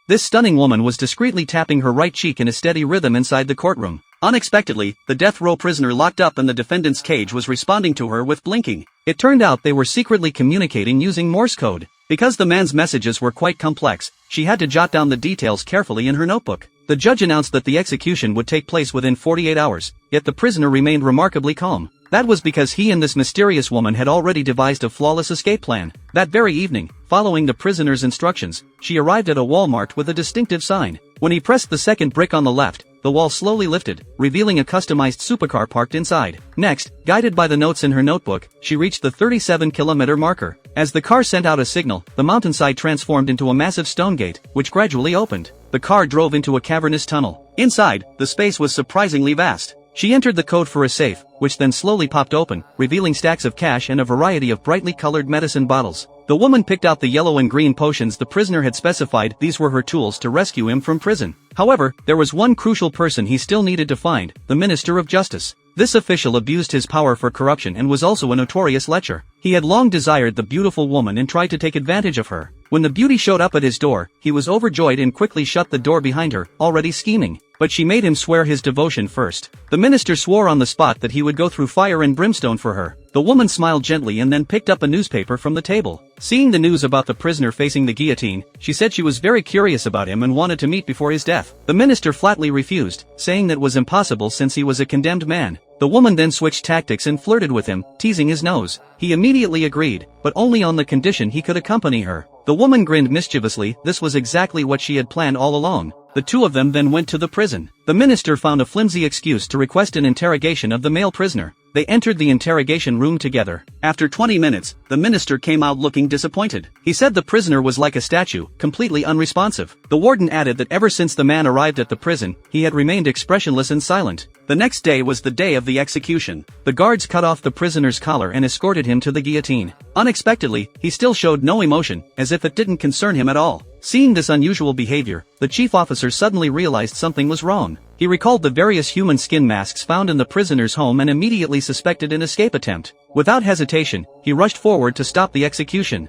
This stunning woman was discreetly tapping her right cheek in a steady rhythm inside the courtroom. Unexpectedly, the death row prisoner locked up in the defendant's cage was responding to her with blinking. It turned out they were secretly communicating using Morse code. Because the man's messages were quite complex, she had to jot down the details carefully in her notebook. The judge announced that the execution would take place within 48 hours, yet the prisoner remained remarkably calm. That was because he and this mysterious woman had already devised a flawless escape plan. That very evening, following the prisoner's instructions, she arrived at a Walmart with a distinctive sign. When he pressed the second brick on the left, the wall slowly lifted, revealing a customized supercar parked inside. Next, guided by the notes in her notebook, she reached the 37-kilometer marker. As the car sent out a signal, the mountainside transformed into a massive stone gate, which gradually opened. The car drove into a cavernous tunnel. Inside, the space was surprisingly vast. She entered the code for a safe, which then slowly popped open, revealing stacks of cash and a variety of brightly colored medicine bottles. The woman picked out the yellow and green potions the prisoner had specified. These were her tools to rescue him from prison. However, there was one crucial person he still needed to find, the Minister of Justice. This official abused his power for corruption and was also a notorious lecher. He had long desired the beautiful woman and tried to take advantage of her. When the beauty showed up at his door, he was overjoyed and quickly shut the door behind her, already scheming. But she made him swear his devotion first. The minister swore on the spot that he would go through fire and brimstone for her. The woman smiled gently and then picked up a newspaper from the table. Seeing the news about the prisoner facing the guillotine, she said she was very curious about him and wanted to meet before his death. The minister flatly refused, saying that was impossible since he was a condemned man. The woman then switched tactics and flirted with him, teasing his nose. He immediately agreed, but only on the condition he could accompany her. The woman grinned mischievously. This was exactly what she had planned all along. The two of them then went to the prison. The minister found a flimsy excuse to request an interrogation of the male prisoner. They entered the interrogation room together. After 20 minutes, the minister came out looking disappointed. He said the prisoner was like a statue, completely unresponsive. The warden added that ever since the man arrived at the prison, he had remained expressionless and silent. The next day was the day of the execution. The guards cut off the prisoner's collar and escorted him to the guillotine. Unexpectedly, he still showed no emotion, as if it didn't concern him at all. Seeing this unusual behavior, the chief officer suddenly realized something was wrong. He recalled the various human skin masks found in the prisoner's home and immediately suspected an escape attempt. Without hesitation, he rushed forward to stop the execution.